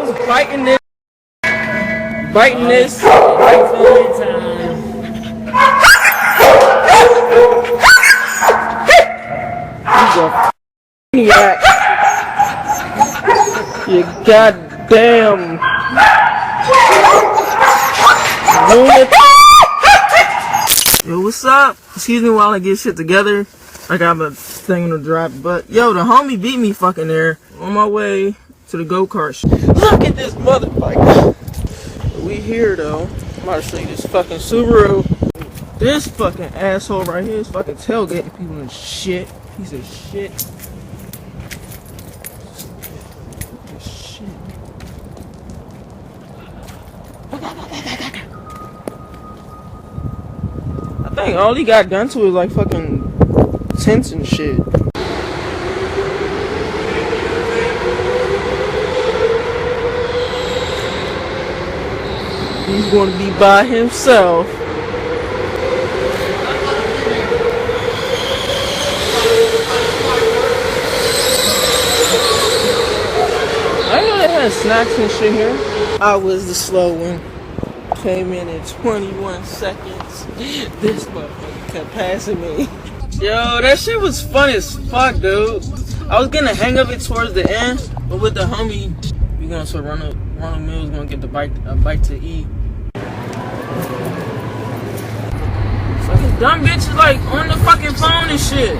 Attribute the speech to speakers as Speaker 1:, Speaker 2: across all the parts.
Speaker 1: was biting this. Biting this. He's a maniac. You goddamn lunatic. Yo, what's up? Excuse me while I get shit together. I got a thing to drive, but yo, the homie beat me fucking there on my way to the go-kart shit. Look at this motherfucker. We here though. I'm about to show you this fucking Subaru. This fucking asshole right here is fucking tailgating people and shit. Piece of shit. I think all he got done to is like fucking tents and shit. He's going to be by himself. I know they had snacks and shit here. I was the slow one. Came in 21 seconds. This motherfucker kept passing me. Yo, that shit was fun as fuck, dude. I was getting the hang of it towards the end, but with the homie, we gonna sort of Ronald Mills gonna get a bite to eat. Fucking dumb bitches like on the fucking phone and shit.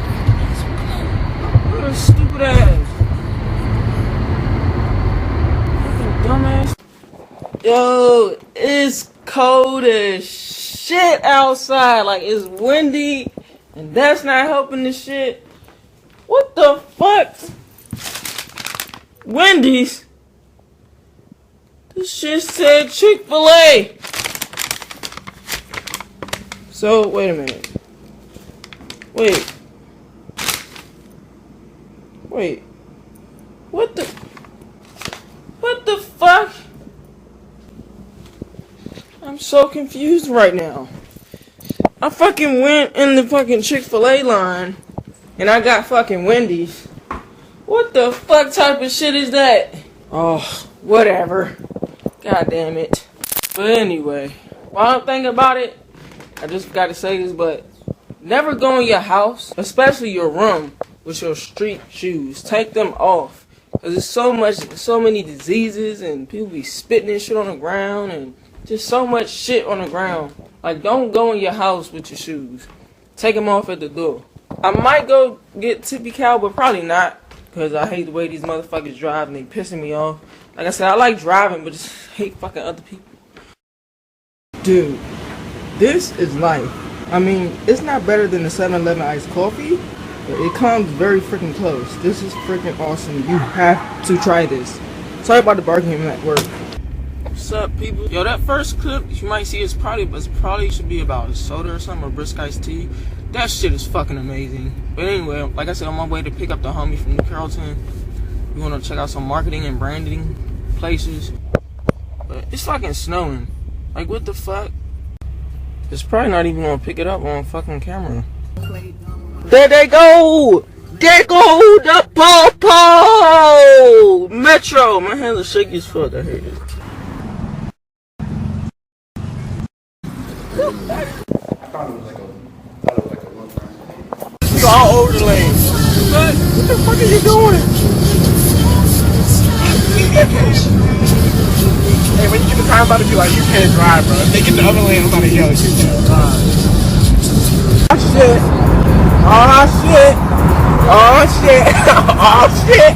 Speaker 1: What a stupid ass. Fucking dumbass. Yo, it's cold as shit outside. Like, it's windy, and that's not helping the shit. What the fuck? Wendy's? This shit said Chick-fil-A. So, wait a minute. Wait. What the fuck? I'm so confused right now. I fucking went in the fucking Chick-fil-A line, and I got fucking Wendy's. What the fuck type of shit is that? Oh, whatever. God damn it. But anyway, while I'm thinking about it, I just gotta say this, but never go in your house, especially your room, with your street shoes. Take them off. Cause there's so many diseases, and people be spitting and shit on the ground, and just so much shit on the ground. Like, don't go in your house with your shoes. Take them off at the door. I might go get Tippy Cow, but probably not. Because I hate the way these motherfuckers drive and they pissing me off. Like I said, I like driving, but just hate fucking other people. Dude, this is life. I mean, it's not better than the 7-Eleven iced coffee, but it comes very freaking close. This is freaking awesome. You have to try this. Sorry about the barking at work. What's up, people? Yo, that first clip you might see is probably should be about a soda or something, or brisk iced tea. That shit is fucking amazing. But anyway, like I said, on my way to pick up the homie from New Carrollton, we want to check out some marketing and branding places. But it's fucking snowing. Like, what the fuck? It's probably not even gonna pick it up on fucking camera. There they go! There go the popo! Metro! My hands are shaky as fuck. I hate it. You all over the lane. What the fuck are you doing?
Speaker 2: Hey, when you get the time, I'm about to be like, you can't drive, bro. If they get the other lane, I'm about to yell at you.
Speaker 1: Oh shit. Oh shit. Oh shit. Oh shit.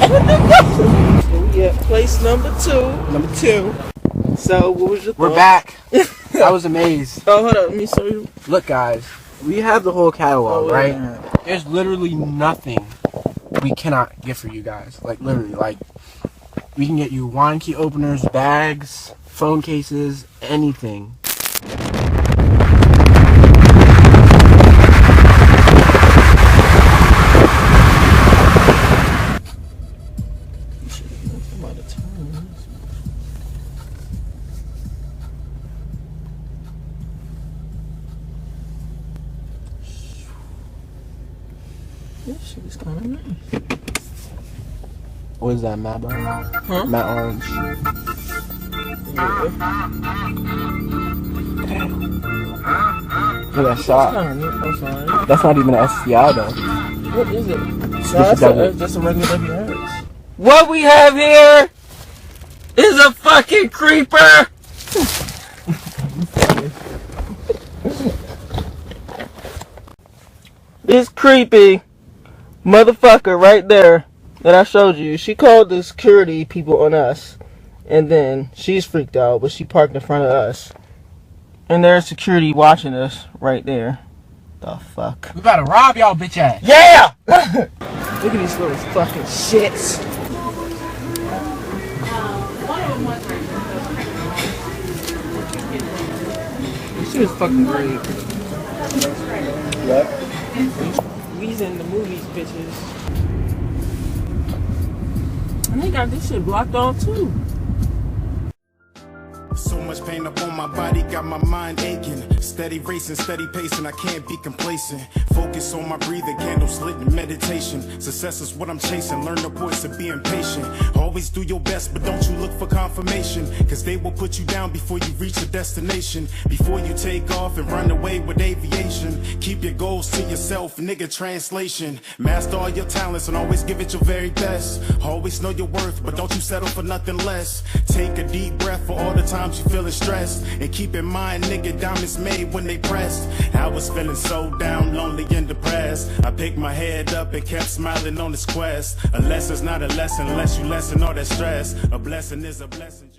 Speaker 1: So we at place number 2.
Speaker 2: Number 2.
Speaker 1: So what was your thought?
Speaker 2: We're back. I was amazed.
Speaker 1: Oh, hold up. Let me show you.
Speaker 2: Look, guys. We have the whole catalog, right?
Speaker 1: Yeah.
Speaker 2: There's literally nothing we cannot get for you guys. Like, literally. Like, we can get you wine key openers, bags, phone cases, anything.
Speaker 1: This shit is kind of nice.
Speaker 2: What is that, matte brown?
Speaker 1: Huh?
Speaker 2: Matte orange. Look at that shot.
Speaker 1: I'm sorry.
Speaker 2: That's not even an STI though.
Speaker 1: What is it? That's a regular WRX. What we have here is a fucking creeper. This creepy motherfucker right there that I showed you, she called the security people on us, and then she's freaked out, but she parked in front of us, and there's security watching us right there. The fuck?
Speaker 2: We about to rob y'all, bitch ass.
Speaker 1: Yeah! Look at these little fucking shits. She was fucking great.
Speaker 2: What?
Speaker 1: We's in the movies, bitches. And they got this shit blocked off too.
Speaker 3: So much pain up on my body, got my mind aching. Steady racing, steady pacing, I can't be complacent. Focus on my breathing, candles lit in meditation. Success is what I'm chasing, learn the voice of being patient. Always do your best, but don't you look for confirmation. Cause they will put you down before you reach your destination. Before you take off and run away with aviation. Keep your goals to yourself, nigga, translation. Master all your talents and always give it your very best. Always know your worth, but don't you settle for nothing less. Take a deep breath for all the times you feeling stressed. And keep in mind, nigga, diamonds made when they pressed. I was feeling so down, lonely and depressed. I picked my head up and kept smiling on this quest. A lesson's not a lesson unless you lessen all that stress. A blessing is a blessing.